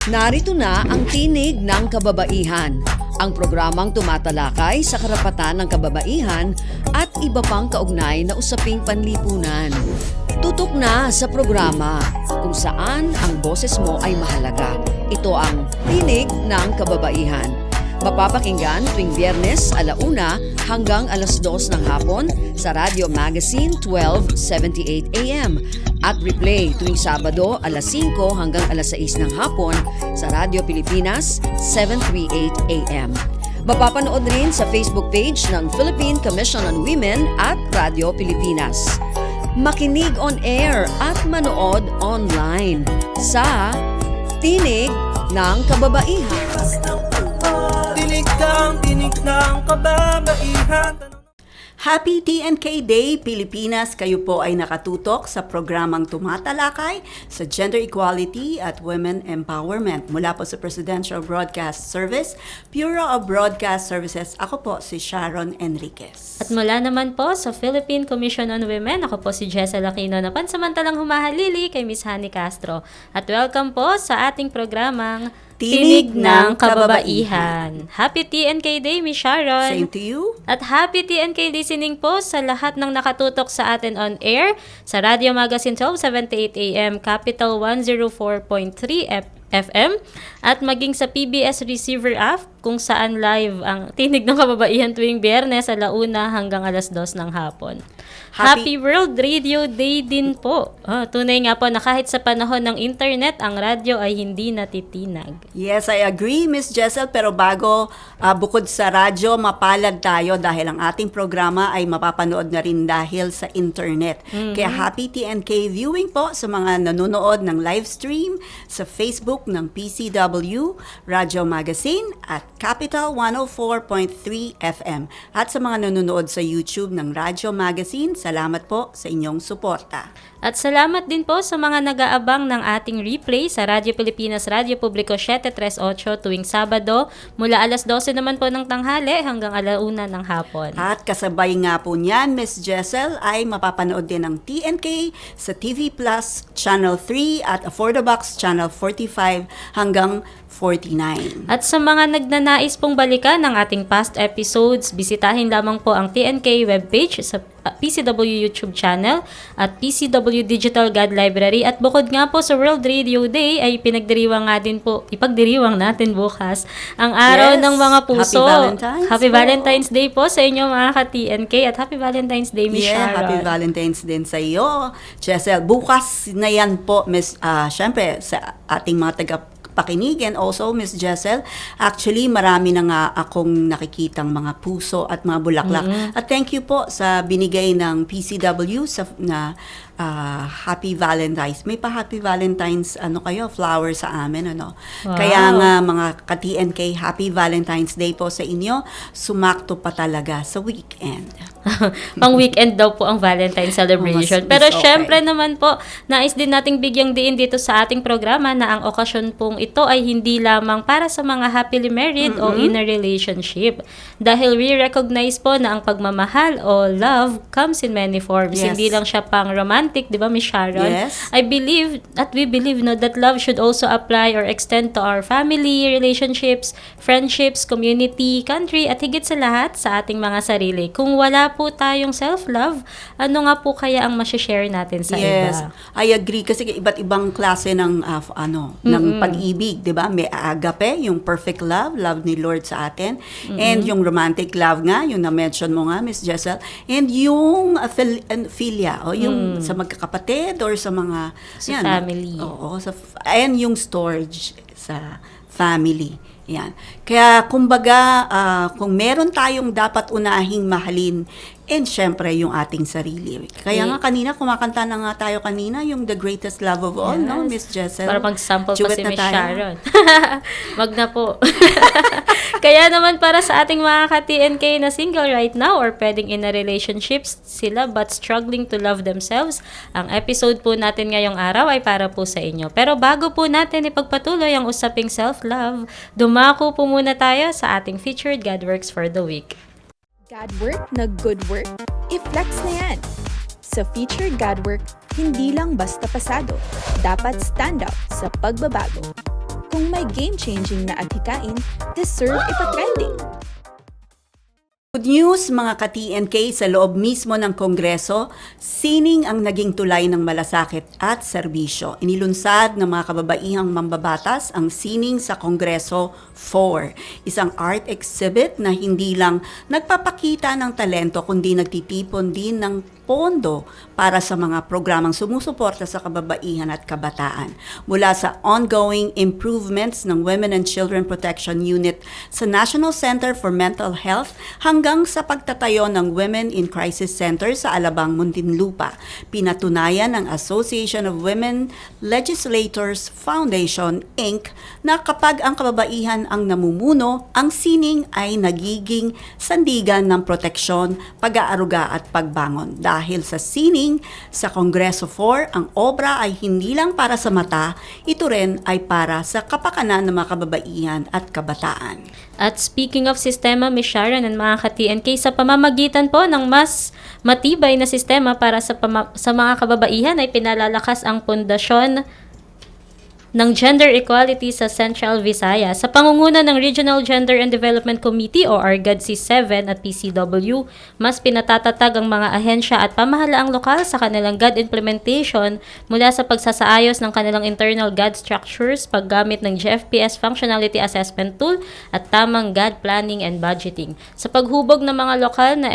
Narito na ang Tinig ng Kababaihan, ang programang tumatalakay sa karapatan ng kababaihan at iba pang kaugnay na usaping panlipunan. Tutok na sa programa kung saan ang boses mo ay mahalaga. Ito ang Tinig ng Kababaihan. Mapapakinggan tuwing Biyernes 1:00 hanggang 2:00 ng hapon sa Radio Magazine 1278 AM at replay tuwing Sabado 5:00 hanggang 6:00 ng hapon sa Radio Pilipinas 738 AM. Mapapanood rin sa Facebook page ng Philippine Commission on Women at Radio Pilipinas. Makinig on air at manood online sa Tinig ng Kababaihan. Tinig ng kababaihan. Happy TNK Day, Pilipinas! Kayo po ay nakatutok sa programang tumatalakay sa gender equality at women empowerment. Mula po sa Presidential Broadcast Service, Bureau of Broadcast Services, ako po si Sharon Enriquez. At mula naman po sa Philippine Commission on Women, ako po si Jessel Aquino na pansamantalang humahalili kay Miss Hani Castro. At welcome po sa ating programang Tinig ng Kababaihan. Happy TNK Day, Miss Sharon. Same to you. At happy TNK listening po sa lahat ng nakatutok sa atin on air sa Radio Magazine 1278 AM, Capital 104.3 FM at maging sa PBS Receiver app kung saan live ang Tinig ng Kababaihan tuwing Biyernes 1:00 hanggang 2:00 ng hapon. Happy World Radio Day din po. Tunay nga po na kahit sa panahon ng internet, ang radyo ay hindi natitinag. Yes, I agree, Miss Jessel. Pero bago bukod sa radyo, mapalad tayo dahil ang ating programa ay mapapanood na rin dahil sa internet. Kaya happy TNK viewing po sa mga nanonood ng live stream sa Facebook ng PCW, Radyo Magazine at Capital 104.3 FM. At sa mga nanonood sa YouTube ng Radyo Magazine, salamat po sa inyong suporta. At salamat din po sa mga nag-aabang ng ating replay sa Radyo Pilipinas, Radyo Publiko 738 tuwing Sabado mula 12:00 naman po ng tanghali hanggang 1:00 ng hapon. At kasabay nga po niyan, Miss Jessel, ay mapapanood din ng TNK sa TV Plus Channel 3 at Affordabox Channel 45 hanggang 49. At sa mga nagnanais pong balikan ng ating past episodes, bisitahin lamang po ang TNK webpage sa PCW YouTube channel at PCW Digital God Library. At bukod nga po sa World Radio Day ay ipagdiriwang natin bukas ang araw ng mga puso. Happy Valentine's Day po sa inyo mga ka-TNK at Happy Valentine's Day, Miss Sharon. Happy Valentine's din sa iyo, Jessel. Bukas na yan po, Miss, syempre sa ating mga pakinig and also Miss Jessel, actually marami na nga akong nakikitang mga puso at mga bulaklak. At thank you po sa binigay ng PCW na Happy Valentine's. May pa Happy Valentine's flower sa amin Wow. Kaya nga mga ka-TNK, Happy Valentine's Day po sa inyo. Sumakto pa talaga sa weekend. Pang weekend daw po ang Valentine's celebration. Pero okay. syempre naman po, nais din nating bigyang diin dito sa ating programa na ang okasyon pong ito ay hindi lamang para sa mga happily married o in a relationship. Dahil we recognize po na ang pagmamahal o love comes in many forms. Yes. Hindi lang siya pang romantic, di ba, Miss Sharon? Yes. We believe that love should also apply or extend to our family, relationships, friendships, community, country, at higit sa lahat sa ating mga sarili. Kung wala po tayong self-love, ano nga po kaya ang masishare natin sa Yes, iba? I agree kasi iba't ibang klase ng ng pag-ibig, 'di ba? May agape, yung perfect love ni Lord sa atin, and yung romantic love nga, yung na-mention mo nga, Miss Jessel, and yung philia, o yung sa magkakapatid or sa mga Sa family. Oo, and yung storge sa family. Yan. Kaya kumbaga, kung meron tayong dapat unahing mahalin, and syempre yung ating sarili. Kaya nga kanina, kumakanta na nga tayo kanina, yung The Greatest Love of All, no, Miss Jessel? Para mag-sample pa Duet si na Miss tayo. Sharon. Wag na po. Kaya naman para sa ating mga ka-TNK na single right now or pwedeng in a relationships sila but struggling to love themselves, ang episode po natin ngayong araw ay para po sa inyo. Pero bago po natin ipagpatuloy ang usaping self-love, dumako po muna tayo sa ating featured God Works for the Week. God work na good work? I-flex na yan! Sa featured God work, hindi lang basta pasado. Dapat stand out sa pagbabago. kung may game-changing na adhikain, deserve ipatrending. Good news mga ka-TNK, sa loob mismo ng Kongreso, sining ang naging tulay ng malasakit at serbisyo. Inilunsad ng mga kababaihang mambabatas ang sining sa Kongreso 4. Isang art exhibit na hindi lang nagpapakita ng talento kundi nagtitipon din ng pondo para sa mga programang sumusuporta sa kababaihan at kabataan. Mula sa ongoing improvements ng Women and Children Protection Unit sa National Center for Mental Health hanggang sa pagtatayo ng Women in Crisis Center sa Alabang, Muntinlupa. Pinatunayan ng Association of Women Legislators Foundation, Inc. na kapag ang kababaihan ang namumuno, ang sining ay nagiging sandigan ng proteksyon, pag-aaruga at pagbangon. Dahil sa sining sa Kongreso 4, ang obra ay hindi lang para sa mata, ito rin ay para sa kapakanan ng mga kababaihan at kabataan. At speaking of sistema, Ms. Sharon and mga ka-TNK, sa pamamagitan po ng mas matibay na sistema para sa mga kababaihan ay pinalalakas ang pundasyon ng gender equality sa Central Visayas. Sa pangunguna ng Regional Gender and Development Committee o RGAD C7 at PCW, mas pinatatatag ang mga ahensya at pamahalaang lokal sa kanilang GAD implementation mula sa pagsasaayos ng kanilang internal GAD structures, paggamit ng GFPS Functionality Assessment Tool at tamang GAD planning and budgeting. Sa paghubog ng mga lokal na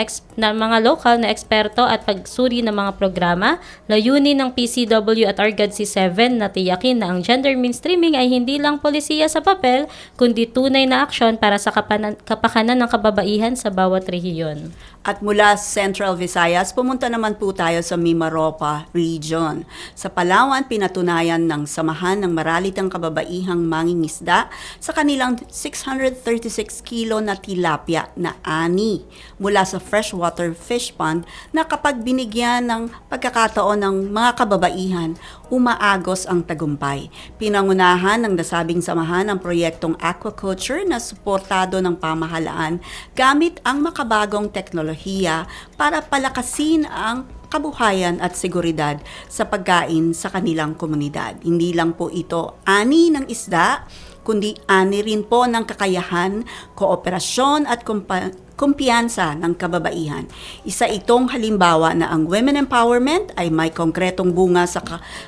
eksperto at pagsuri ng mga programa, layunin ng PCW at RGAD C7 na tiyakin na ang gender mainstreaming ay hindi lang polisiya sa papel, kundi tunay na aksyon para sa kapakanan ng kababaihan sa bawat rehiyon. At mula Central Visayas, pumunta naman po tayo sa Mimaropa Region. Sa Palawan, pinatunayan ng Samahan ng Maralitang Kababaihang Mangingisda sa kanilang 636 kilo na tilapia na ani mula sa freshwater fish pond na kapag binigyan ng pagkakataon ng mga kababaihan, umaagos ang tagumpay. Pinangunahan ng nasabing samahan ang proyektong aquaculture na suportado ng pamahalaan gamit ang makabagong teknolohiya para palakasin ang kabuhayan at seguridad sa pagkain sa kanilang komunidad. Hindi lang po ito ani ng isda, kundi ani rin po ng kakayahan, kooperasyon at kumpiyansa ng kababaihan. Isa itong halimbawa na ang women empowerment ay may konkretong bunga sa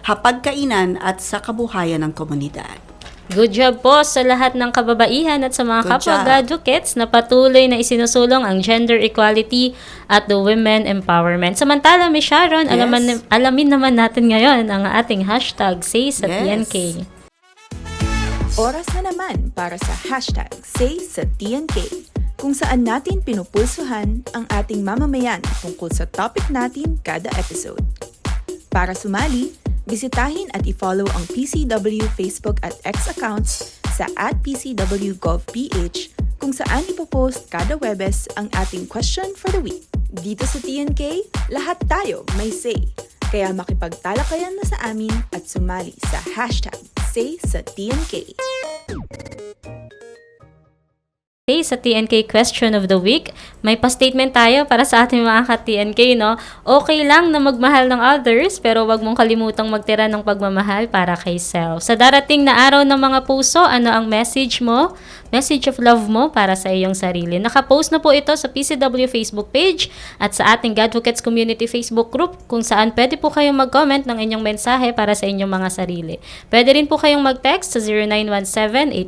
hapagkainan at sa kabuhayan ng komunidad. Good job po sa lahat ng kababaihan at sa mga Good kapwa job. advocates na patuloy na isinusulong ang gender equality at the women empowerment. Samantala, Ms. Sharon, Yes. alamin naman natin ngayon ang ating hashtag Say sa Yes. TNK. Oras na naman para sa hashtag Say sa TNK, kung saan natin pinupulsuhan ang ating mamamayan tungkol sa topic natin kada episode. Para sumali, bisitahin at i-follow ang PCW Facebook at X accounts sa @PCWGovPH kung saan ipopost kada Webes ang ating question for the week. Dito sa TNK, lahat tayo may say. Kaya makipagtalakayan na sa amin at sumali sa hashtag Say sa TNK. Okay, sa TNK Question of the Week, may pa-statement tayo para sa ating mga ka-TNK, no? Okay lang na magmahal ng others, pero wag mong kalimutang magtira ng pagmamahal para kay self. Sa darating na araw ng mga puso, ano ang message mo? Message of love mo para sa iyong sarili. Nakapost na po ito sa PCW Facebook page at sa ating Godvocates Community Facebook group kung saan pwede po kayong mag-comment ng inyong mensahe para sa inyong mga sarili. Pwede rin po kayong mag-text sa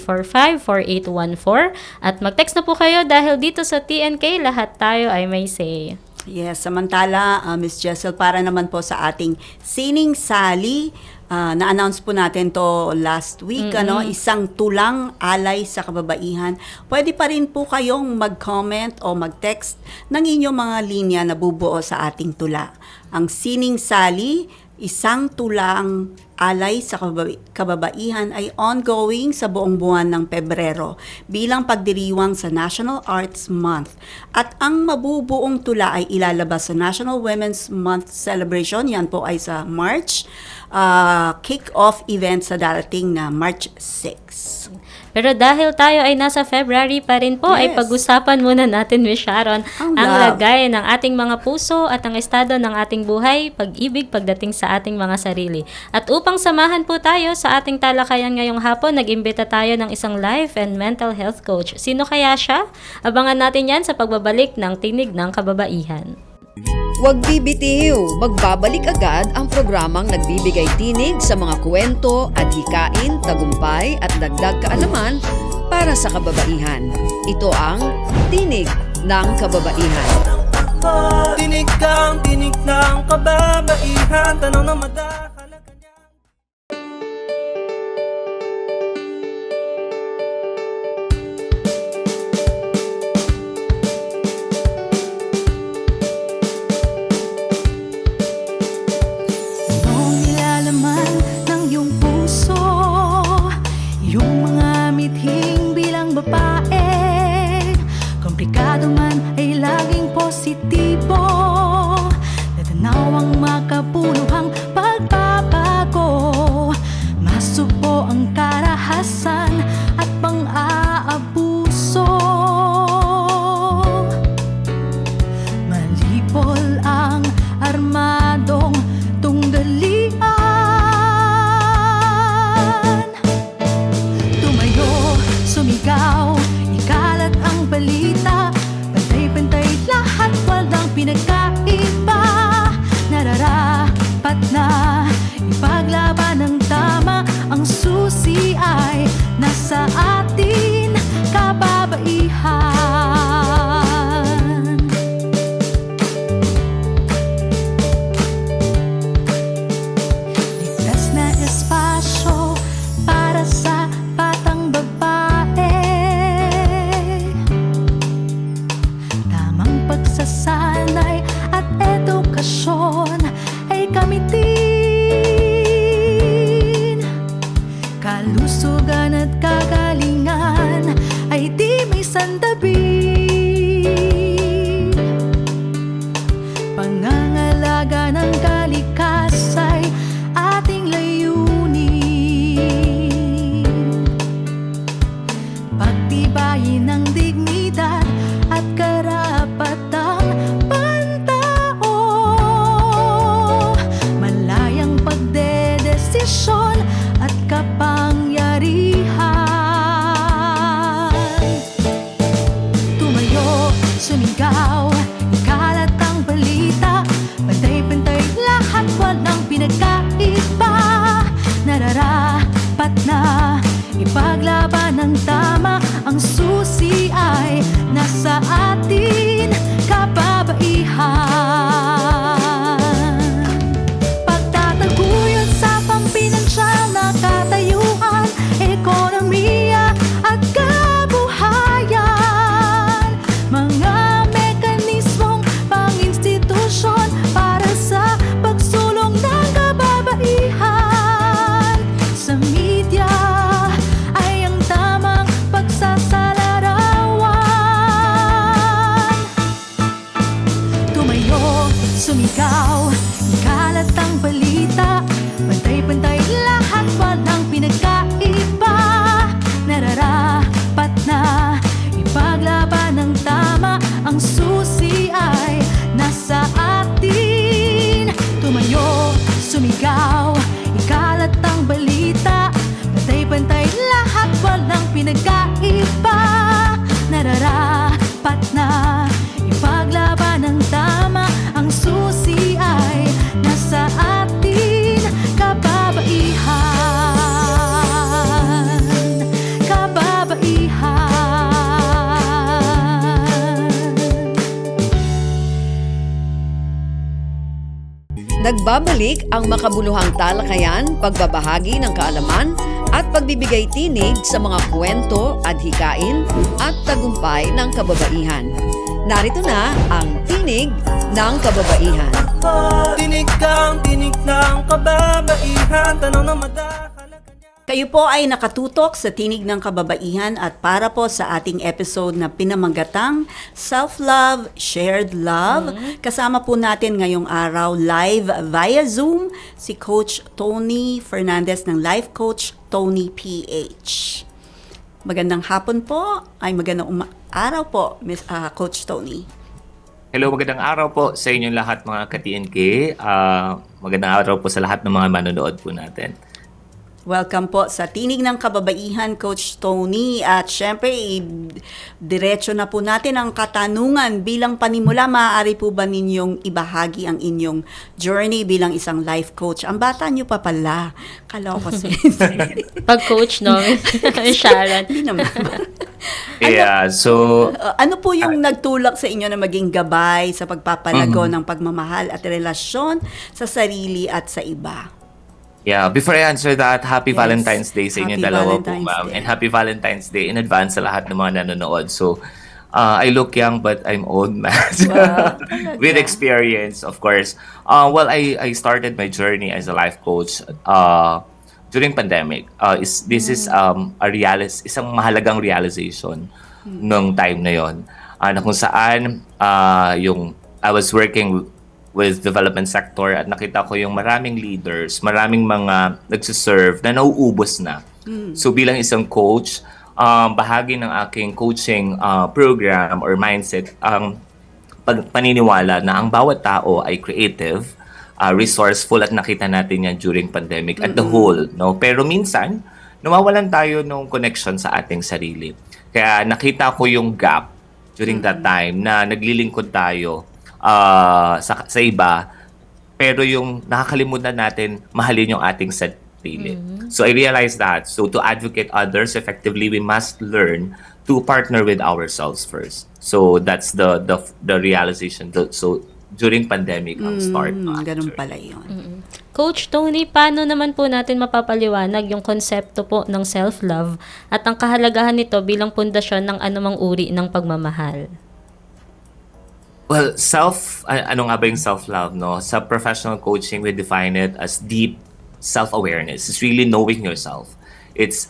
0917-845-4814 at mag-text na po kayo dahil dito sa TNK, lahat tayo ay may say. Yes, samantala, Ms. Jessel, para naman po sa ating sining sali, na-announce po natin to last week, isang tulang alay sa kababaihan. Pwede pa rin po kayong mag-comment o mag-text ng inyong mga linya na bubuo sa ating tula. Ang sining sali, isang tulang alay sa kababaihan ay ongoing sa buong buwan ng Pebrero bilang pagdiriwang sa National Arts Month. At ang mabubuong tula ay ilalabas sa National Women's Month Celebration. Yan po ay sa March. Kick-off event sa darating na March 6. Pero dahil tayo ay nasa February pa rin po, ay Yes. pag-usapan muna natin, Miss Sharon, Ang ang love. lagay ng ating mga puso at ang estado ng ating buhay, pag-ibig pagdating sa ating mga sarili. At upang samahan po tayo sa ating talakayan ngayong hapon, nag-imbita tayo ng isang life and mental health coach. Sino kaya siya? Abangan natin yan sa pagbabalik ng Tinig ng Kababaihan. Huwag bibitiw, magbabalik agad ang programang nagbibigay tinig sa mga kwento, adhikain, tagumpay at dagdag kaalaman para sa kababaihan. Ito ang Tinig ng Kababaihan. Tinig kang tinig ng kababaihan. Tanong na madahalaga niya. Anong nilalaman ng iyong puso? Yung mga mithing bilang babae, komplikado man ay laging positibo. Natanaw ang makabuluhang pagbabago. Masuko ang karahasan at pang-aabuso. Malipol ang armadong tunggalian. Tumayo, sumigaw, ikalat ang balita. Pantay-pantay lahat, walang pinagkaiba. Nararapat na ipaglaban ng tama. Ang susi ay nasa atin, kababaihan. Ligtas na espasyo para sa batang babae. Tamang pagsasanay at edukasyon ay kamitin. Kalusugan at kagalingan ay di may sandabi. Pangangalaga ng kalikasay ating layunin. Pagtibayin ng dignidad at karapatang pantao. Malayang pagdedesisyon at kapangyarihan. Tumayo, sumigaw, ikalat ang balita. Pantay-pantay lahat, walang pinagkaiba. Nararapat na ipaglaban ng tama. Ang susi ay nasa atin, kababaihan. Pagtataguyod sa pampinansyal na katayuan, ekonomiya at kabuhayan. Mga mekanismong pang-institusyon para sa pagsulong ng kababaihan. Sa media ay ang tamang pagsasalarawan. Tumayo, sumigaw, ikalat ang balita. Pantay-pantay lahat, walang pinagkaiba. Nararapat na ipaglaban ng tama. Ang susi ay nasa atin. Tumayo, sumigaw, ikalat ang balita. Pantay-pantay lahat, walang pinagkaiba. Nararapat na ipaglaban ng tama. Ang susi ay nasa atin, kababaihan. Kababaihan. Nagbabalik ang makabuluhang talakayan, pagbabahagi ng kaalaman at pagbibigay tinig sa mga kwento, adhikain at tagumpay ng kababaihan. Narito na ang Tinig ng Kababaihan. Tinig kang tinig ng kababaihan. Tanong na madahalaga niya. Kayo po ay nakatutok sa Tinig ng Kababaihan at para po sa ating episode na pinamagatang Self-Love, Shared Love. Kasama po natin ngayong araw live via Zoom si Coach Tony Fernandez ng Life Coach Tony PH. Magandang hapon po, ay magandang araw po, Coach Tony. Hello, magandang araw po sa inyong lahat mga ka-TNK. Magandang araw po sa lahat ng mga manonood po natin. Welcome po sa Tinig ng Kababaihan, Coach Tony. At syempre, diretso na po natin ang katanungan. Bilang panimula, maaari po ba ninyong ibahagi ang inyong journey bilang isang life coach? Ang bata nyo pa pala. Kala ko kasi. Pag-coach, no? Sharon. Hindi naman. Yeah, so Ano po yung nagtulak sa inyo na maging gabay sa pagpapalago ng pagmamahal at relasyon sa sarili at sa iba? yeah, before I answer that, happy Yes. Valentine's Day sa inyong Happy dalawa po, Valentine's ma'am. Day. And happy Valentine's Day in advance sa lahat ng mga nanonood. So, I look young but I'm old, man. Wow, With talaga. experience, of course. Well, I started my journey as a life coach during pandemic. This is isang mahalagang realization nung time na yon. Na kung saan yung I was working with development sector at nakita ko yung maraming leaders, maraming mga nagsiserve na nauubos na. So bilang isang coach, bahagi ng aking coaching program or mindset ang paniniwala na ang bawat tao ay creative, resourceful at nakita natin yan during pandemic at the whole, no? Pero minsan nawawalan tayo ng connection sa ating sarili. Kaya nakita ko yung gap during that time na naglilingkod tayo sa iba, pero yung nakakalimutan natin mahalin yung ating sarili. So I realized that. So to advocate others effectively, we must learn to partner with ourselves first. So that's the realization. So during pandemic ang start. Ganun pala yun. Coach Tony, paano naman po natin mapapaliwanag yung konsepto po ng self-love at ang kahalagahan nito bilang pundasyon ng anumang uri ng pagmamahal? Well, ano nga ba yung self-love, no? Sa professional coaching, we define it as deep self-awareness. It's really knowing yourself. It's,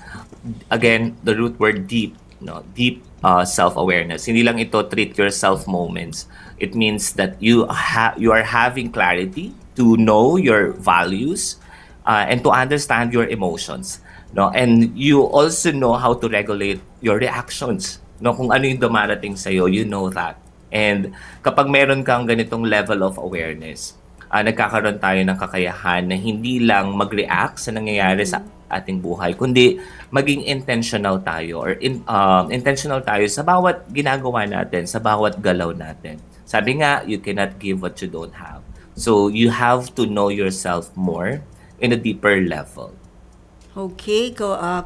again, the root word deep, no? Deep self-awareness. Hindi lang ito treat yourself moments. It means that you are having clarity to know your values and to understand your emotions, no? And you also know how to regulate your reactions, no? Kung ano yung dumarating sa'yo, you know that. And kapag meron kang ganitong level of awareness, nagkakaroon tayo ng kakayahan na hindi lang mag-react sa nangyayari sa ating buhay, kundi maging intentional tayo or intentional tayo sa bawat ginagawa natin, sa bawat galaw natin. Sabi nga, you cannot give what you don't have. So you have to know yourself more in a deeper level. Okay,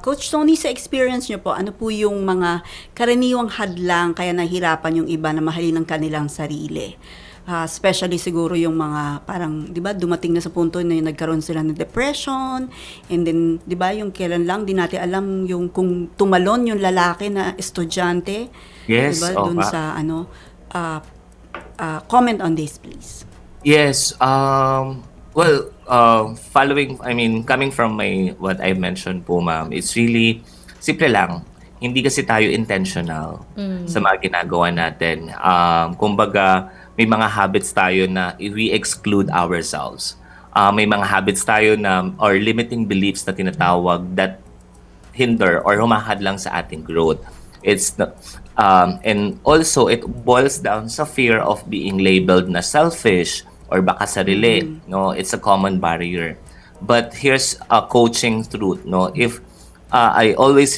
Coach Tony, sa experience nyo po, ano po yung mga karaniwang hadlang kaya nahirapan yung iba na mahalin ang kanilang sarili? Especially siguro yung mga parang, di ba, dumating na sa punto na yung nagkaroon sila ng depression, and then, di ba, yung kailan lang, di natin alam yung kung tumalon yung lalaki na estudyante. Yes, Di ba, oo dun nga. sa, comment on this, please. Yes, well, coming from what I mentioned po, ma'am, it's really, simple lang, hindi kasi tayo intentional sa mga ginagawa natin. Kumbaga, may mga habits tayo na we exclude ourselves. May mga habits tayo na, or limiting beliefs na tinatawag that hinder or humahadlang sa ating growth. And also, it boils down sa fear of being labeled na selfish, or baka sarili, no? It's a common barrier. But here's a coaching truth, no? If I always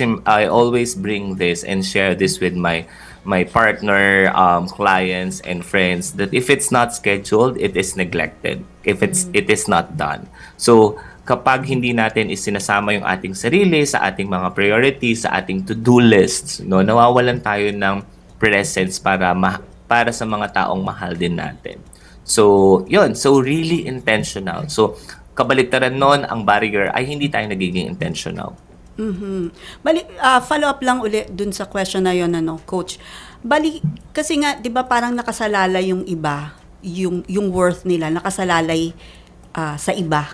bring this and share this with my partner, clients and friends, that if it's not scheduled, it is neglected. If it is not done. So kapag hindi natin isinasama yung ating sarili sa ating mga priorities, sa ating to-do lists, no, nawawalan tayo ng presence para sa mga taong mahal din natin. So, yun. So, really intentional. So, kabaliktaran nun, ang barrier ay hindi tayo nagiging intentional. Follow up lang ulit dun sa question na yun, Coach. Kasi nga, di ba parang nakasalalay yung iba, yung worth nila, nakasalalay sa iba.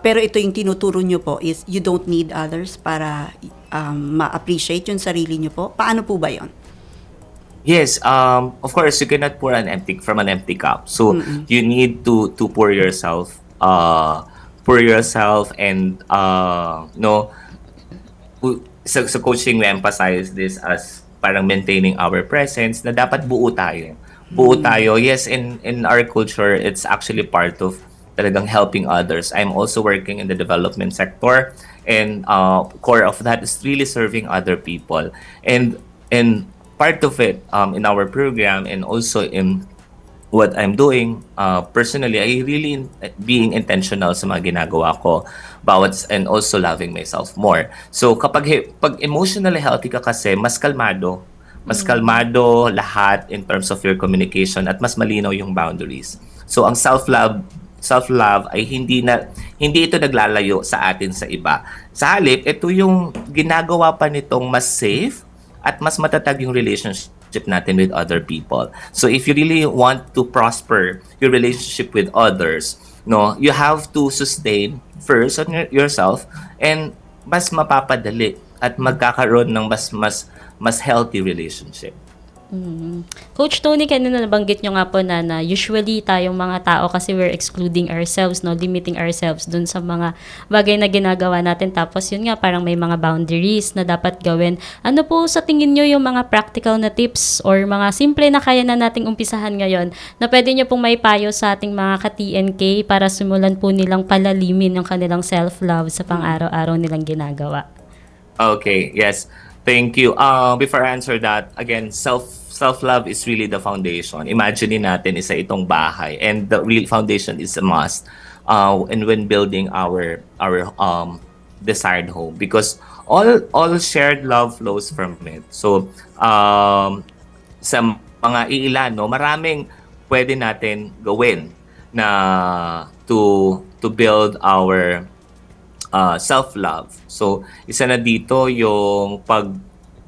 Pero ito yung tinuturo nyo po is you don't need others para ma-appreciate yung sarili nyo po. Paano po ba yun? Yes, of course, you cannot pour from an empty cup. So, you need to pour yourself and, sa coaching, we emphasize this as parang maintaining our presence, na dapat buo tayo. Buo tayo. Yes, in our culture, it's actually part of talagang helping others. I'm also working in the development sector, and core of that is really serving other people. And part of it in our program, and also in what I'm doing personally, I really being intentional sa mga ginagawa ko, and also loving myself more. So pag emotionally healthy ka kasi, mas kalmado lahat in terms of your communication, at mas malinaw yung boundaries. So ang self-love ay hindi ito naglalayo sa atin sa iba. Sa halip, ito yung ginagawa pa nitong mas safe at mas matatag yung relationship natin with other people. So if you really want to prosper your relationship with others, no, you have to sustain first on yourself, and mas mapapadali at magkakaroon ng mas healthy relationship. Coach Tony, kanina nabanggit nyo nga po na usually tayong mga tao kasi we're excluding ourselves, no, limiting ourselves dun sa mga bagay na ginagawa natin. Tapos yun nga, parang may mga boundaries na dapat gawin. Ano po sa tingin nyo yung mga practical na tips or mga simple na kaya na nating umpisahan ngayon na pwede nyo pong maipayo sa ating mga ka-TNK para simulan po nilang palalimin yung kanilang self-love sa pang-araw-araw nilang ginagawa? Okay, yes. Thank you. Before I answer that, again, self-love is really the foundation. Imagine natin isa itong bahay, and the real foundation is a must. And when building our desired home, because all shared love flows from it. So sa mga iilan, no, maraming pwede natin gawin na to build our self-love. So, isa na dito yung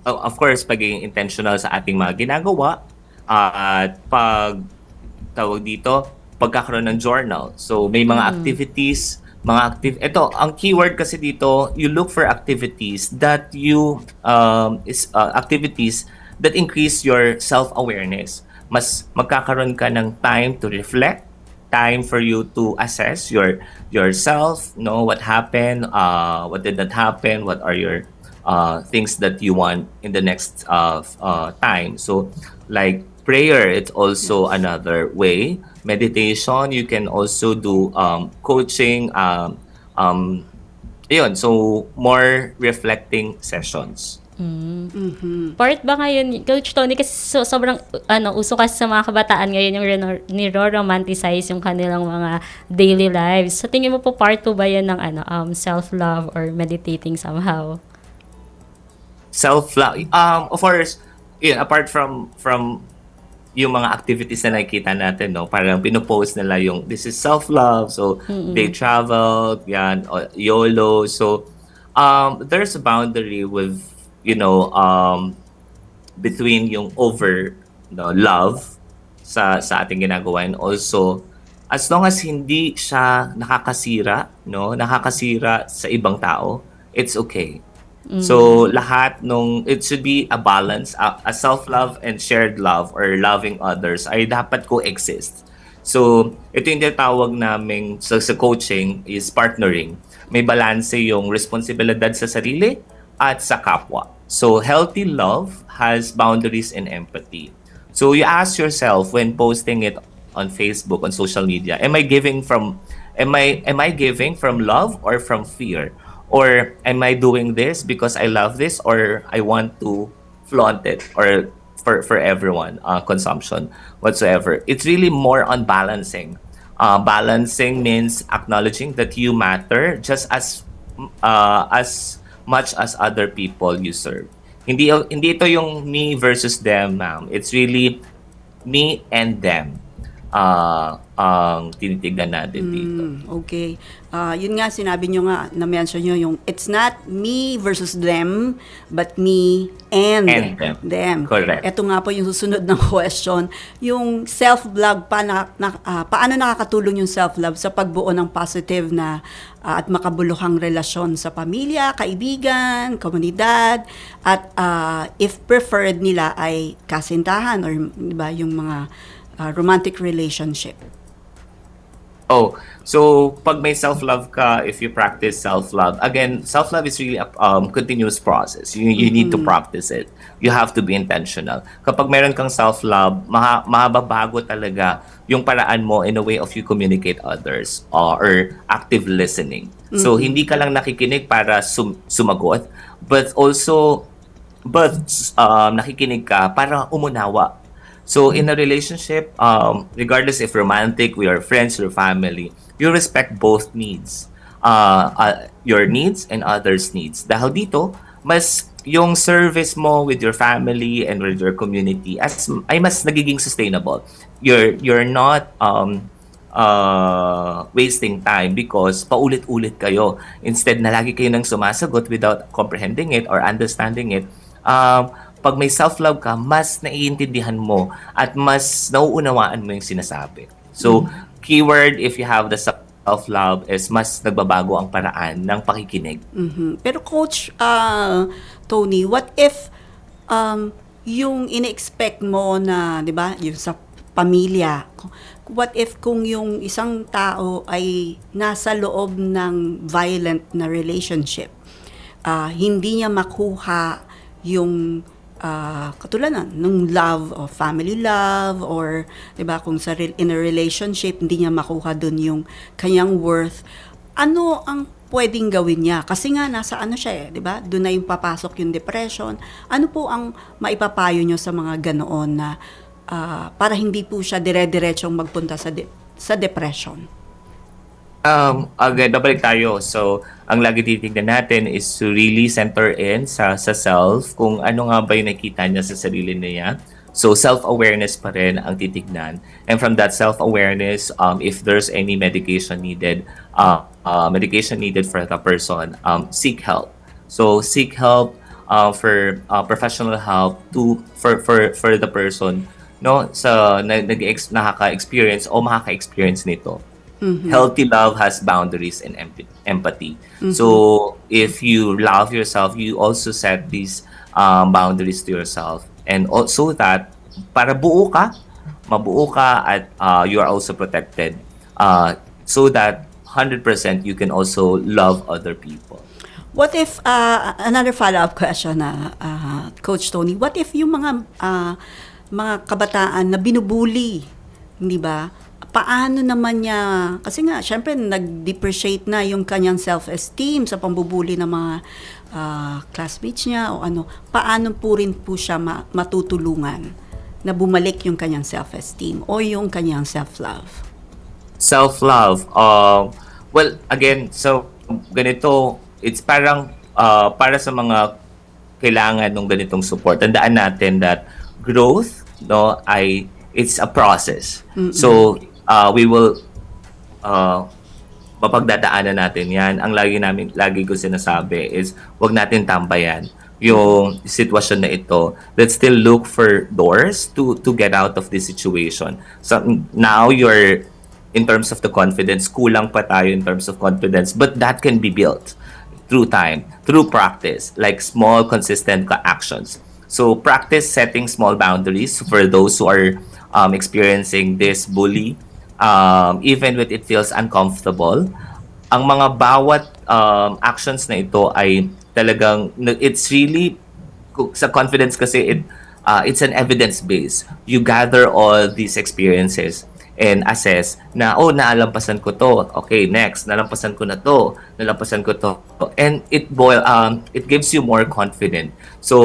of course, pagiging intentional sa ating mga ginagawa, at pagkakaroon ng journal. So, may mga activities, ito, ang keyword kasi dito, you look for activities that activities that increase your self-awareness. Mas magkakaroon ka ng time to reflect, time for you to assess yourself, know what happened, what did not happen, what are your things that you want in the next time. So like prayer, it's also another way. Meditation, you can also do coaching, so more reflecting sessions. Part ba ngayon, Coach Tony, kasi sobrang uso kasi sa mga kabataan ngayon yung niro-romanticize yung kanilang mga daily lives. Sa tingin mo po, part po ba yan ng self-love or meditating somehow? Self-love, of course, apart from yung mga activities na nakikita natin, no, parang pinopost nila yung this is self-love, so they travel, yan, YOLO. So there's a boundary with between yung love sa ating ginagawa, and also as long as hindi siya nakakasira sa ibang tao, it's okay. So lahat it should be a balance, a self-love and shared love or loving others ay dapat coexist. So ito yung tinatawag namin sa coaching is partnering. May balanse yung responsibilidad sa sarili at sa kapwa. So healthy love has boundaries and empathy. So you ask yourself when posting it on Facebook, on social media, am I giving from love or from fear? Or am I doing this because I love this or I want to flaunt it or for everyone consumption whatsoever? It's really more on balancing. Balancing means acknowledging that you matter just as much as other people you serve. Hindi ito yung me versus them, ma'am. It's really me and them. Ang tinitignan natin dito. Okay. Yun nga, sinabi nyo nga, na-mention nyo yung it's not me versus them, but me and them. Correct. Ito nga po yung susunod ng question. Yung self-love, paano nakakatulong yung self-love sa pagbuo ng positive na at makabuluhang relasyon sa pamilya, kaibigan, komunidad, at if preferred nila ay kasintahan or diba, yung mga romantic relationship. Oh, so pag may self-love ka, if you practice self-love, again, self-love is really a continuous process. You need to practice it. You have to be intentional. Kapag meron kang self-love, mababago talaga yung paraan mo in a way of you communicate others or active listening. So, hindi ka lang nakikinig para sumagot, but also, nakikinig ka para umunawa. So in a relationship, regardless if romantic, we are friends or family, you respect both needs. Your needs and others' needs. Dahil dito, mas yung service mo with your family and with your community ay mas nagiging sustainable. You're not wasting time because paulit-ulit kayo. Instead na lagi kayo nang sumasagot without comprehending it or understanding it, pag may self-love ka, mas naiintindihan mo at mas nauunawaan mo yung sinasabi. So, keyword if you have the self-love is mas nagbabago ang paraan ng pakikinig. Pero Coach Tony, what if yung ine-expect mo na, 'di ba, yung sa pamilya, what if kung yung isang tao ay nasa loob ng violent na relationship, hindi niya makuha yung katulad ng love or family love or 'di ba kung in a relationship hindi niya makuha doon yung kanyang worth, ano ang pwedeng gawin niya kasi nga nasa siya 'di ba doon na yung papasok yung depression. Ano po ang maipapayo niyo sa mga ganoon na para hindi po siya dire-diretsong magpunta sa depression? Again, babalik tayo. So, ang lagi titignan natin is to really center in sa self, kung ano nga ba yung nakita niya sa sarili niya. So, self-awareness pa rin ang titignan. And from that self-awareness, if there's any medication needed for the person, seek help. So, seek help for professional help for the person, no, sa nakaka-experience o makaka-experience nito. Healthy love has boundaries and empathy. So if you love yourself, you also set these boundaries to yourself, and also that para mabuo ka at you are also protected, so that 100% you can also love other people. What if another follow-up question na Coach Tony, what if yung mga kabataan na binubuli, hindi ba? Paano naman niya, kasi nga, syempre, nag-depreciate na yung kanyang self-esteem sa pambubuli ng mga classmates niya o ano. Paano po rin po siya matutulungan na bumalik yung kanyang self-esteem o yung kanyang self-love? Self-love, well, again, so, ganito, it's parang, para sa mga kailangan ng ganitong support, tandaan natin that growth, no, it's a process. So, we will mapagdadaanan natin yan. Ang lagi ko sinasabi is wag natin tambayan yung sitwasyon na ito. Let's still look for doors to get out of this situation. So now you're, in terms of the confidence, kulang pa tayo in terms of confidence, but that can be built through time, through practice, like small consistent actions. So practice setting small boundaries for those who are experiencing this bully, even when it feels uncomfortable. Ang mga bawat actions na ito ay talagang, it's really, sa confidence kasi, it's an evidence base. You gather all these experiences and assess na, naalampasan ko to. Okay, next, nalampasan ko na to. Nalampasan ko to. And it gives you more confidence. So,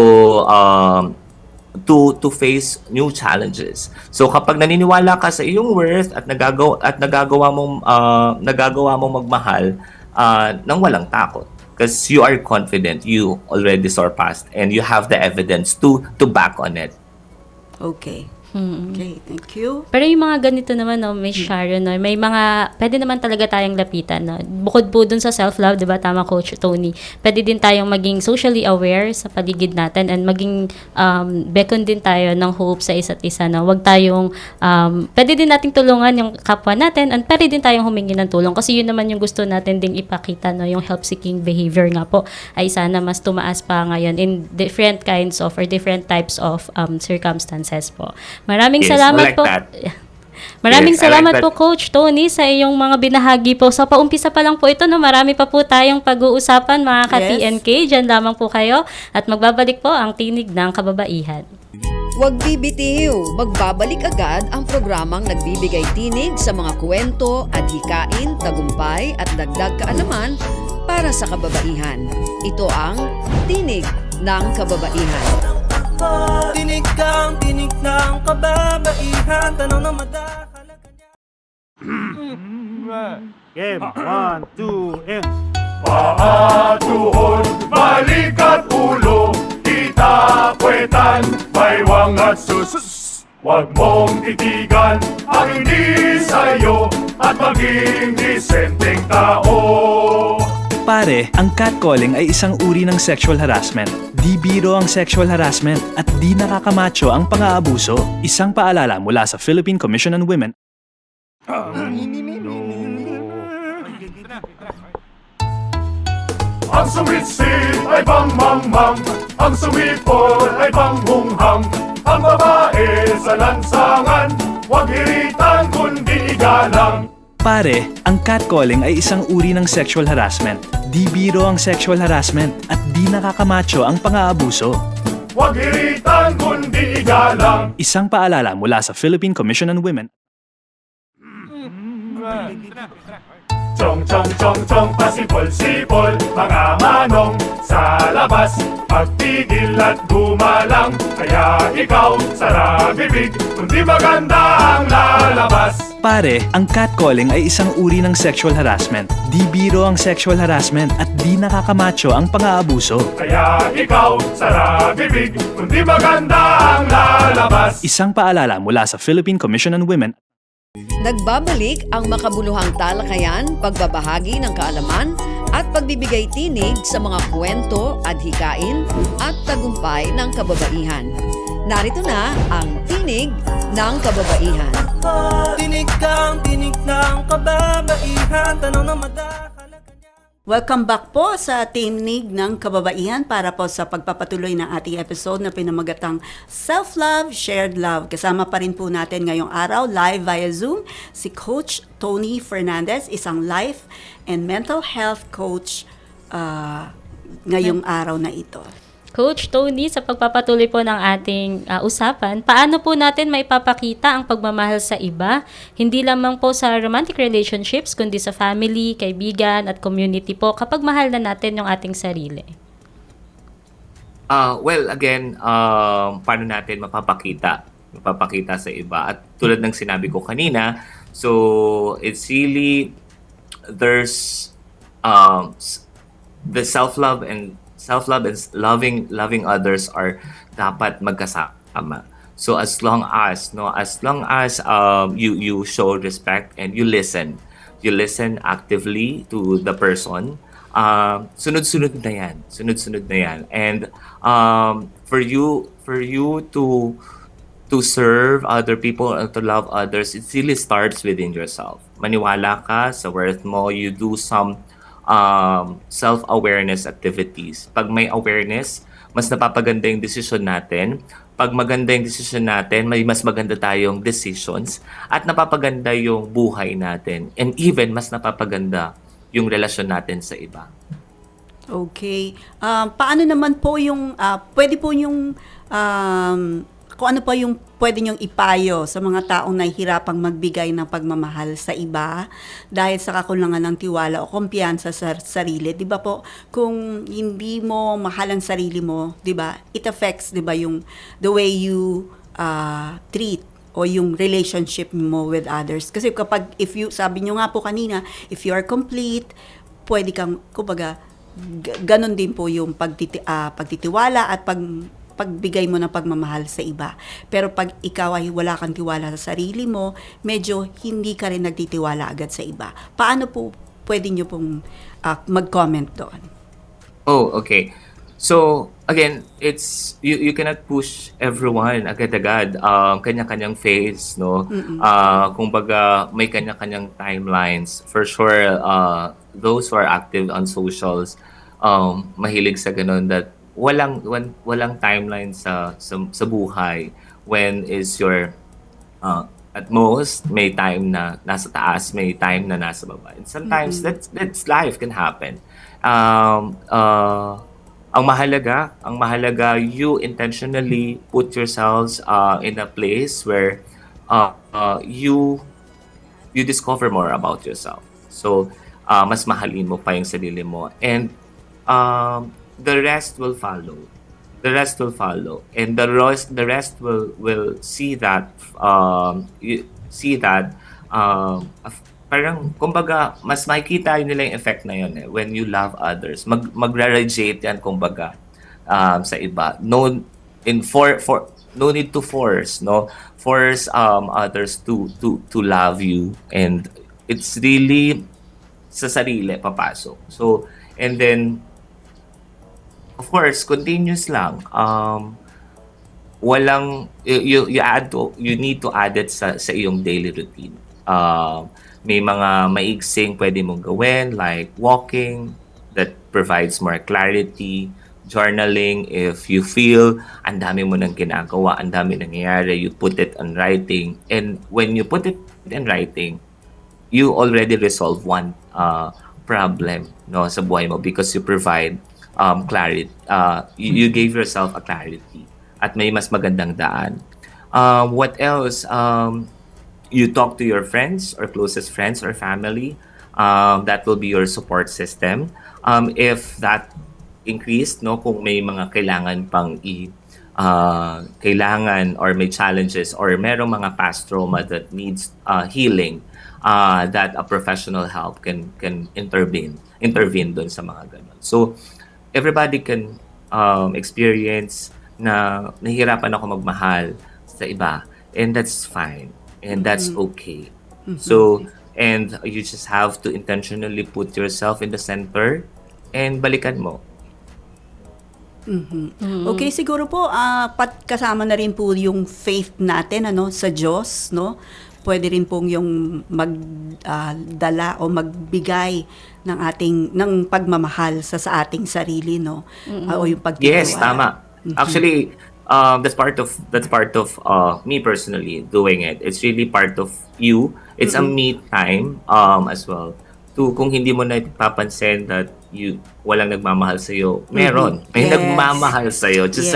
to face new challenges. So kapag naniniwala ka sa iyong worth at nagagawa mong magmahal nang walang takot, because you are confident, you already surpassed and you have the evidence to back on it. Okay. Okay, thank you. Pero yung mga ganito naman, no, Miss Sharon, no, may mga, pwede naman talaga tayong lapitan. No? Bukod po dun sa self-love, di ba, tama Coach Tony, pwede din tayong maging socially aware sa paligid natin and maging beacon din tayo ng hope sa isa't isa. No? Huwag tayong, pwede din nating tulungan yung kapwa natin and pwede din tayong humingi ng tulong kasi yun naman yung gusto natin ding ipakita, no? Yung help-seeking behavior nga po ay sana mas tumaas pa ngayon in different kinds of or different types of circumstances po. Maraming Yes, salamat like po. that. Maraming Yes, I like salamat that. po, Coach Tony, sa iyong mga binahagi po. Sa paumpisa pa lang po ito, no, marami pa po tayong pag-uusapan, mga ka-TNK. Diyan lamang po kayo at magbabalik po ang Tinig ng Kababaihan. Huwag bibitiw, magbabalik agad ang programang nagbibigay tinig sa mga kwento, adhikain, tagumpay at dagdag kaalaman para sa kababaihan. Ito ang Tinig ng Kababaihan. Tinig ng kababaihan. Tanaw na madakalang kanya. Game, 1, 2, and... Paatuhon, balik at ulo, kita kwetan, baywang at sus. Huwag mong titigan ang hindi sa'yo at maging disenteng tao. Pare, ang catcalling ay isang uri ng sexual harassment. Di biro ang sexual harassment at di nakakamacho ang pang-aabuso. Isang paalala mula sa Philippine Commission on Women. Ang sumitsit ay bang-mang-mang, ang sumipol ay bang-hunghang. Ang babae sa lansangan, huwag iritan kundi igalang. Pare, ang catcalling ay isang uri ng sexual harassment. Di biro ang sexual harassment at di nakakamacho ang pang-aabuso. Huwag iritan kundi igalang. Isang paalala mula sa Philippine Commission on Women. Chong chong chong chong pasipol-sipol, mga manong sa labas, magpigil at gumalang. Kaya ikaw sara bibig, kundi maganda ang lalabas. Pare, ang catcalling ay isang uri ng sexual harassment. Di biro ang sexual harassment at di nakakamacho ang pang-aabuso. Kaya ikaw sara bibig, kundi maganda ang lalabas. Isang paalala mula sa Philippine Commission on Women. Nagbabalik ang makabuluhang talakayan, pagbabahagi ng kaalaman at pagbibigay tinig sa mga kwento, adhikain at tagumpay ng kababaihan. Narito na ang Tinig ng Kababaihan. Tinig ng kababaihan. Tanaw na madakalang kanya. Welcome back po sa Tinig ng Kababaihan para po sa pagpapatuloy ng ating episode na pinamagatang Self-Love, Shared Love. Kasama pa rin po natin ngayong araw, live via Zoom, si Coach Tony Fernandez, isang life and mental health coach ngayong araw na ito. Coach Tony, sa pagpapatuloy po ng ating usapan, paano po natin maipapakita ang pagmamahal sa iba? Hindi lamang po sa romantic relationships, kundi sa family, kaibigan, at community po kapag mahal na natin yung ating sarili. Well, again, paano natin mapapakita sa iba? At tulad ng sinabi ko kanina, so it's really, there's the self-love and loving others are dapat magkasama. So as long as you show respect and you listen actively to the person, sunod-sunod na yan. And for you to serve other people and to love others, it really starts within yourself. Maniwala ka sa worth mo. You do some self-awareness activities. Pag may awareness, mas napapaganda yung decision natin. Pag maganda yung decision natin, may mas maganda tayong decisions at napapaganda yung buhay natin. And even mas napapaganda yung relasyon natin sa iba. Okay. Paano naman po yung, pwede po yung, kung ano pa yung pwede nyong ipayo sa mga taong nahihirapang magbigay ng pagmamahal sa iba dahil sa kakulangan ng tiwala o kumpiyansa sa sarili. Di ba po, kung hindi mo mahal ang sarili mo, di ba, it affects, di ba, yung the way you treat o yung relationship mo with others. Kasi kapag, sabi nyo nga po kanina, if you are complete, pwede kang, kumbaga, ganon din po yung pagtitiwala at pagbigay mo ng pagmamahal sa iba. Pero pag ikaw ay wala kang tiwala sa sarili mo, medyo hindi ka rin nagtitiwala agad sa iba. Paano po pwede nyo pong mag-comment doon? Oh, okay. So, again, it's you cannot push everyone agad-agad. Kanya-kanyang phase, no? Kumbaga, may kanya-kanyang timelines. For sure, those who are active on socials, mahilig sa ganun that walang timeline sa buhay when is your At most, may time na nasa taas, may time na nasa baba. And sometimes, that's life can happen. Ang mahalaga, you intentionally put yourselves in a place where you discover more about yourself. So, mas mahalin mo pa yung sarili mo. And the rest will follow. And the rest will see that parang kumbaga mas makikita nila yung effect na yun when you love others. Magra-radiate yan kumbaga sa iba. No need to force others to love you, and it's really sa sarili papasok. So, and then of course, continuous lang. Walang you need to add it sa iyong daily routine. May mga maigsing pwede mong gawin like walking that provides more clarity, journaling if you feel ang dami mo nang ginagawa, ang dami nangyayari, you put it in writing. And when you put it in writing, you already resolve one problem sa buhay mo because you provide clarity. You gave yourself a clarity at may mas magandang daan. What else? You talk to your friends or closest friends or family. That will be your support system. If that increased, kung may mga kailangan pang kailangan or may challenges or merong mga past trauma that needs healing, that a professional help can intervene doon sa mga ganun. So, everybody can experience na nahihirapan ako magmahal sa iba, and that's fine, and that's okay. So, and you just have to intentionally put yourself in the center and balikan mo. Okay, siguro po kasama na rin po yung faith natin sa Diyos, no? Pwede rin pong yung magdala o magbigay ng pagmamahal sa ating sarili, no? O yung pagtitiwala. Yes, tama. Actually, that's part of me personally doing it. It's really part of you. It's a me time as well. Kung hindi mo na ipapansin that walang nagmamahal sa iyo, meron. May nagmamahal sa iyo. Just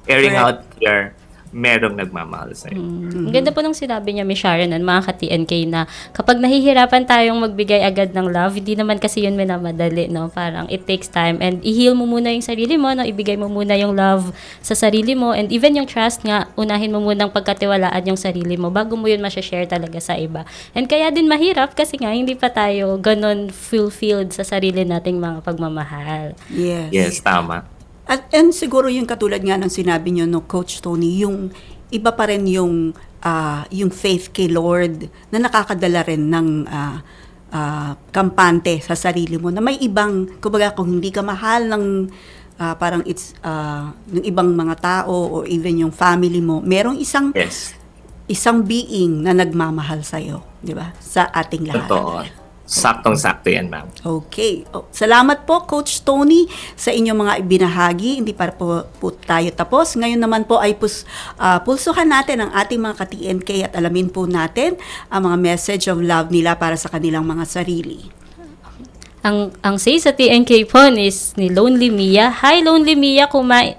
airing out there. Merong nagmamahal sa'yo. Ang ganda po nung sinabi niya, Miss Sharon, mga ka-TNK, na kapag nahihirapan tayong magbigay agad ng love, hindi naman kasi yun minamadali, no? Parang it takes time, and i-heal mo muna yung sarili mo, no? Ibigay mo muna yung love sa sarili mo, and even yung trust nga, unahin mo munang pagkatiwalaan yung sarili mo bago mo yun ma-share talaga sa iba. And kaya din mahirap kasi nga hindi pa tayo ganun fulfilled sa sarili nating mga pagmamahal. Yes, tama. And siguro yung katulad nga ng sinabi nyo, no, Coach Tony, yung iba pa rin yung faith kay Lord na nakakadala rin ng kampante sa sarili mo na may ibang, kumbaga kung hindi ka mahal ng parang ng ibang mga tao or even yung family mo, merong isang being na nagmamahal sa'yo, di ba? Sa ating lahat. Totoo. Saktong-sakto yan, ma'am. Okay. Salamat po, Coach Tony, sa inyong mga ibinahagi. Hindi pa po tayo tapos. Ngayon naman po ay pulsuhan natin ang ating mga ka-TNK at alamin po natin ang mga message of love nila para sa kanilang mga sarili. Ang say sa TNK po is ni Lonely Mia. Hi, Lonely Mia.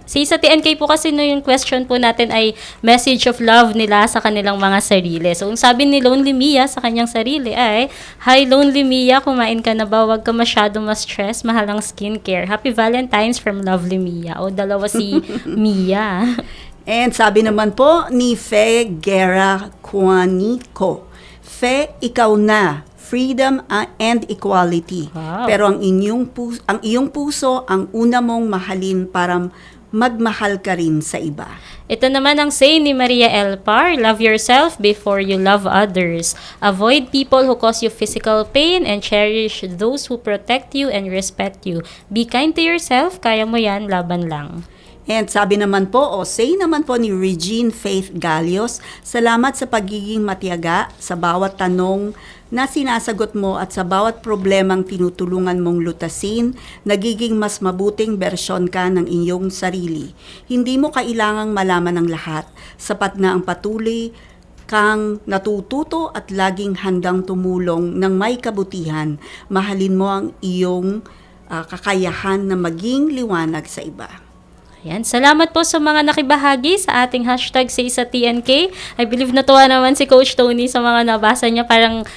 Say sa TNK po kasi yung question po natin ay message of love nila sa kanilang mga sarili. So, ang sabi ni Lonely Mia sa kanyang sarili ay, Hi, Lonely Mia. Kumain ka na ba? Huwag ka masyado ma-stress. Mahal ang skincare. Happy Valentine's from Lovely Mia. O, dalawa si Mia. And sabi naman po ni Fe Guerra Quanico, Fe, ikaw na. Freedom and equality. Wow. Pero ang iyong puso ang una mong mahalin para magmahal ka rin sa iba. Ito naman ang say ni Maria Elpar, love yourself before you love others. Avoid people who cause you physical pain and cherish those who protect you and respect you. Be kind to yourself, kaya mo yan, laban lang. And sabi naman po, say naman po ni Regine Faith Galios, salamat sa pagiging matiyaga sa bawat tanong na sinasagot mo at sa bawat problemang tinutulungan mong lutasin, nagiging mas mabuting bersyon ka ng inyong sarili. Hindi mo kailangang malaman ang lahat. Sapat na ang patuloy kang natututo at laging handang tumulong ng may kabutihan. Mahalin mo ang iyong kakayahan na maging liwanag sa iba. Ayan. Salamat po sa mga nakibahagi sa ating hashtag Say sa TNK. I believe natuwa naman si Coach Tony sa mga nabasa niya. Parang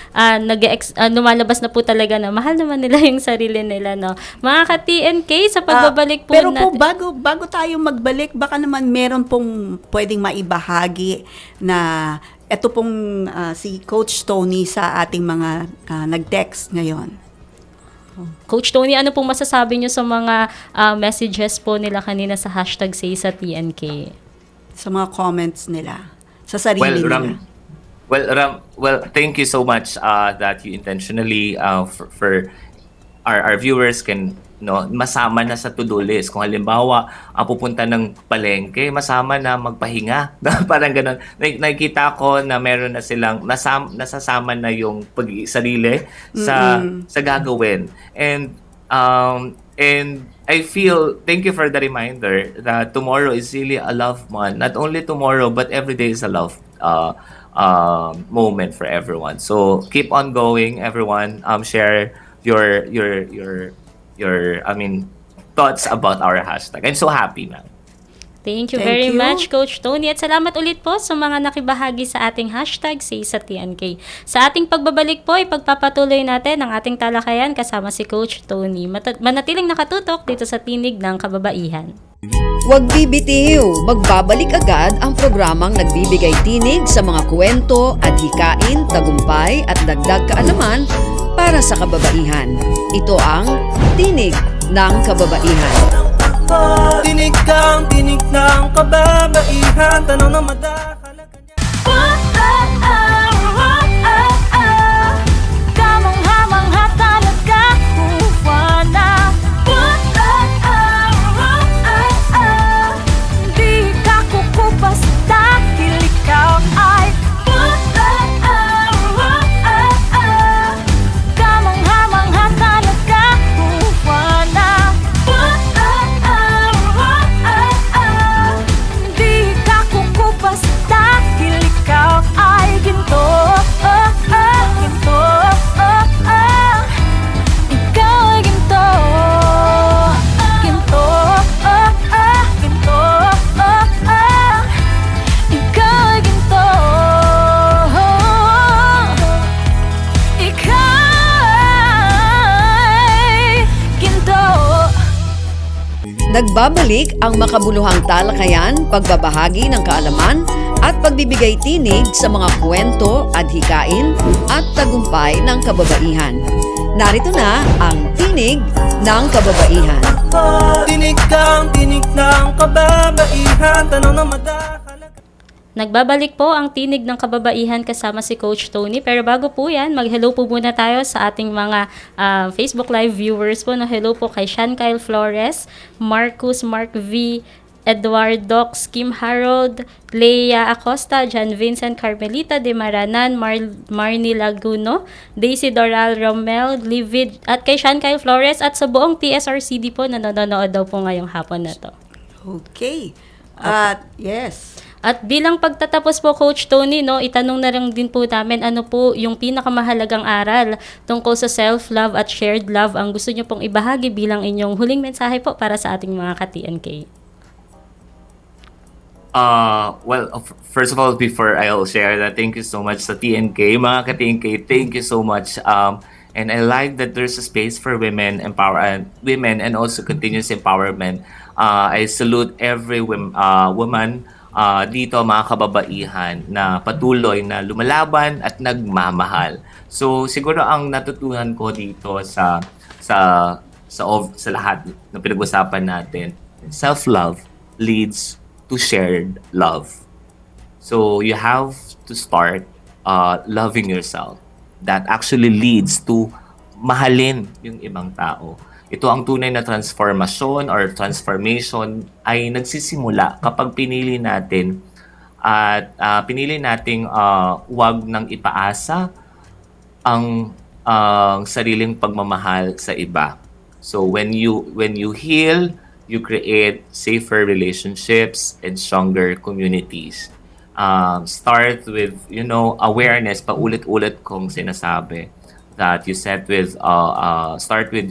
lumalabas na po talaga na mahal naman nila yung sarili nila. No? Mga ka-TNK, sa pagbabalik po pero natin. po, bago tayo magbalik, baka naman meron pong pwedeng maibahagi na ito pong si Coach Tony sa ating mga nag-text ngayon. Coach Tony, ano pong masasabi niyo sa mga messages po nila kanina sa hashtag Say sa TNK? Sa mga comments nila, sa sarili nila. Well, thank you so much that you intentionally for our viewers can masama na sa to-do list. Kung halimbawa, pupunta ng palengke, masama na magpahinga. Parang ganun. Nakikita ko na meron na silang nasasama na yung sarili sa gagawin. And I feel, thank you for the reminder that tomorrow is really a love month. Not only tomorrow, but every day is a love moment for everyone. So keep on going, everyone. Share your thoughts about our hashtag. I'm so happy, ma'am. Thank you Thank very you. much, Coach Tony. At salamat ulit po sa mga nakibahagi sa ating hashtag Say sa TNK. Sa ating pagbabalik po, ipagpapatuloy natin ang ating talakayan kasama si Coach Tony. Manatiling nakatutok dito sa Tinig ng Kababaihan. Huwag bibitiw, magbabalik agad ang programang nagbibigay tinig sa mga kwento, adhikain, tagumpay at dagdag kaalaman para sa kababaihan. Ito ang Tinig ng Kababaihan. Tinig kang tinig ng kababaihan, tanong na madahalaga niya. Kamangha-mangha talaga kuwana. Di ka kukupas dahil ikaw ay kamangha-mangha talaga kuwana. Di ka kukupas dahil ikaw ay ginto. Ginto. Ikaw ay ginto. Ginto. Ginto. Ikaw ay ginto. Ikaw ay ginto. Nagbabalik ang makabuluhang talakayan, pagbabahagi ng kaalaman at pagbibigay tinig sa mga kwento, adhikain at tagumpay ng kababaihan. Narito na ang Tinig ng Kababaihan. Tinig kang tinig ng kababaihan, tanong na madahalaga. Nagbabalik po ang Tinig ng Kababaihan kasama si Coach Tony. Pero bago po yan, mag-hello po muna tayo sa ating mga Facebook Live viewers po. No, hello po kay Sean Kyle Flores, Marcus, Mark V, Edward Dox, Kim Harold, Leia Acosta, John Vincent, Carmelita de Maranan, Marnie Laguno, Daisy Doral Romel, Livid, at kay Sean Kyle Flores at sa buong TSRCD po na nanonood daw po ngayong hapon na to. Okay. Yes. At bilang pagtatapos po, Coach Tony, no, itanong na lang din po namin ano po yung pinakamahalagang aral tungkol sa self-love at shared love ang gusto nyo pong ibahagi bilang inyong huling mensahe po para sa ating mga ka-TNK. First of all, before I'll share that, thank you so much sa TNK. Mga ka-TNK, thank you so much. And I like that there's a space for women and also continuous empowerment. I salute every woman dito, mga kababaihan, na patuloy na lumalaban at nagmamahal. So siguro ang natutunan ko dito sa lahat na pinag-usapan natin, self-love leads to shared love. So you have to start loving yourself. That actually leads to mahalin yung ibang tao. Ito ang tunay na transformation or transformation ay nagsisimula kapag pinili natin at pinili nating wag nang ipaasa ang sariling pagmamahal sa iba. So when you heal, you create safer relationships and stronger communities. start with, awareness. Paulit-ulit kong sinasabi that you start with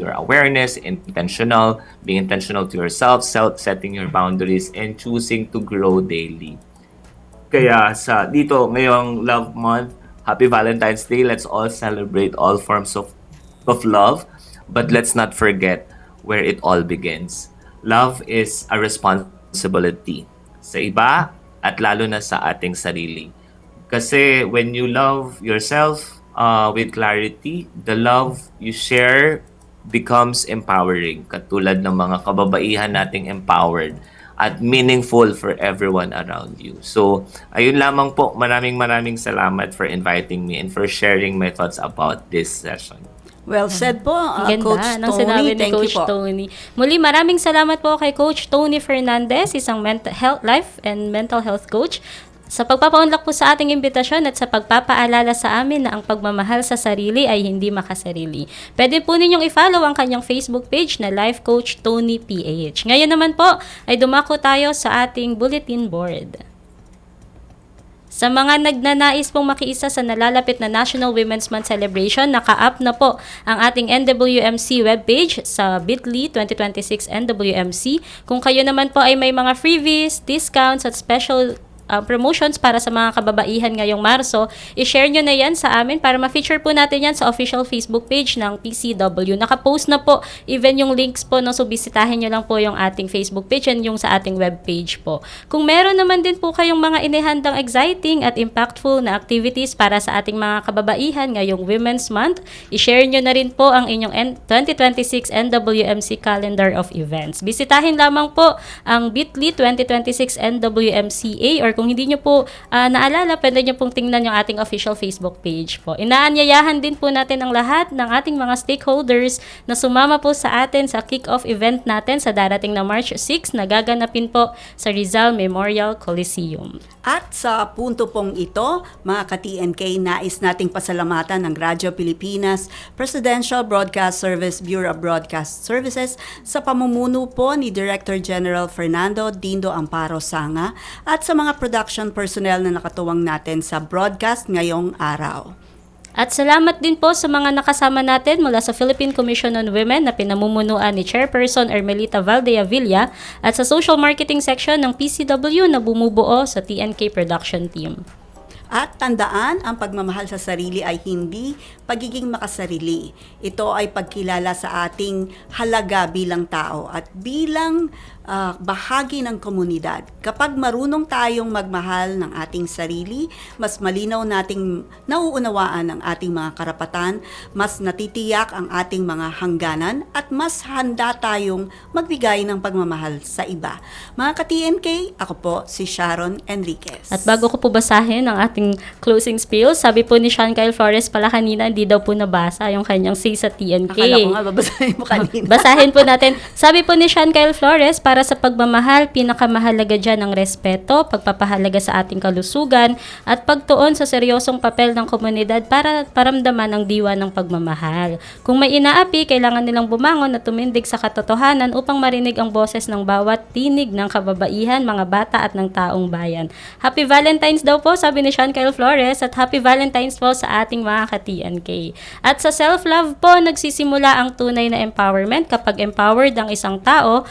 your awareness, being intentional to yourself, setting your boundaries, and choosing to grow daily. Kaya dito ngayong Love Month, Happy Valentine's Day. Let's all celebrate all forms of love, but let's not forget where it all begins. Love is a responsibility sa iba at lalo na sa ating sarili. Kasi when you love yourself with clarity, the love you share becomes empowering. Katulad ng mga kababaihan nating empowered at meaningful for everyone around you. So, ayun lamang po. Maraming salamat for inviting me and for sharing my thoughts about this session. Well said po, Ganda Coach ng Tony. sinabi ni Thank Coach you po. Tony. Muli, maraming salamat po kay Coach Tony Fernandez, isang life and mental health coach, sa pagpapaunlak po sa ating imbitasyon at sa pagpapaalala sa amin na ang pagmamahal sa sarili ay hindi makasarili. Pwede po ninyong i-follow ang kanyang Facebook page na Life Coach Tony PH. Ngayon naman po ay dumako tayo sa ating bulletin board. Sa mga nagnanais pong makiisa sa nalalapit na National Women's Month Celebration, naka-up na po ang ating NWMC webpage sa bit.ly 2026 NWMC. Kung kayo naman po ay may mga freebies, discounts at special promotions para sa mga kababaihan ngayong Marso, i-share nyo na yan sa amin para ma-feature po natin yan sa official Facebook page ng PCW. Nakapost na po even yung links po, no? So bisitahin nyo lang po yung ating Facebook page and yung sa ating web page po. Kung meron naman din po kayong mga inihandang exciting at impactful na activities para sa ating mga kababaihan ngayong Women's Month, i-share nyo na rin po ang inyong 2026 NWMC calendar of events. Bisitahin lamang po ang bit.ly 2026 NWMCA, or kung hindi nyo po naalala, pwede nyo pong tingnan yung ating official Facebook page po. Inaanyayahan din po natin ang lahat ng ating mga stakeholders na sumama po sa atin sa kick-off event natin sa darating na March 6 na gaganapin po sa Rizal Memorial Coliseum. At sa punto pong ito, mga ka-TNK, nais nating pasalamatan ng Radyo Pilipinas, Presidential Broadcast Service, Bureau of Broadcast Services, sa pamumuno po ni Director General Fernando Dindo Amparo Sanga at sa mga production personnel na nakatuwang natin sa broadcast ngayong araw. At salamat din po sa mga nakasama natin mula sa Philippine Commission on Women na pinamumunuan ni Chairperson Ermelita Valdea Villa at sa Social Marketing Section ng PCW na bumubuo sa TNK Production Team. At tandaan, ang pagmamahal sa sarili ay hindi pagiging makasarili. Ito ay pagkilala sa ating halaga bilang tao at bilang bahagi ng komunidad. Kapag marunong tayong magmahal ng ating sarili, mas malinaw nating nauunawaan ang ating mga karapatan, mas natitiyak ang ating mga hangganan, at mas handa tayong magbigay ng pagmamahal sa iba. Mga ka-TNK, ako po si Sharon Enriquez. At bago ko po basahin ang ating closing spiel, sabi po ni Sean Kyle Flores pala kanina, hindi daw po nabasa yung kanyang say sa TNK. Akala ko nga, babasahin mo kanina. Basahin po natin. Sabi po ni Sean Kyle Flores, para sa pagmamahal, pinakamahalaga dyan ang respeto, pagpapahalaga sa ating kalusugan, at pagtuon sa seryosong papel ng komunidad para paramdaman ang diwa ng pagmamahal. Kung may inaapi, kailangan nilang bumangon at tumindig sa katotohanan upang marinig ang boses ng bawat tinig ng kababaihan, mga bata at ng taong bayan. Happy Valentine's daw po, sabi ni Sean Kyle Flores, at Happy Valentine's po sa ating mga ka-TNK. At sa self-love po, nagsisimula ang tunay na empowerment. Kapag empowered ang isang tao,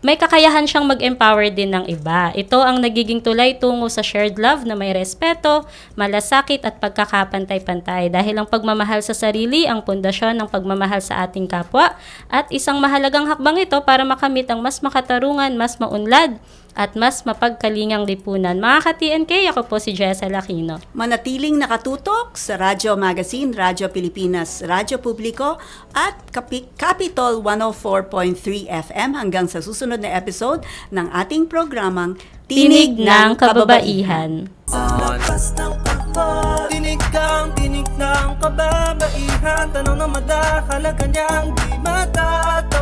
may kakayahan siyang mag-empower din ng iba. Ito ang nagiging tulay tungo sa shared love na may respeto, malasakit at pagkakapantay-pantay. Dahil ang pagmamahal sa sarili ang pundasyon ng pagmamahal sa ating kapwa, at isang mahalagang hakbang ito para makamit ang mas makatarungan, mas maunlad at mas mapagkalingang lipunan. Mga ka-TNK, ako po si Jessel Aquino. Manatiling nakatutok sa Radyo Magazine, Radyo Pilipinas, Radyo Publiko at Capitol 104.3 FM hanggang sa susunod na episode ng ating programang Tinig ng Kababaihan. Tinig ng kababaihan, tanong na madahalaga niyang di matatapos.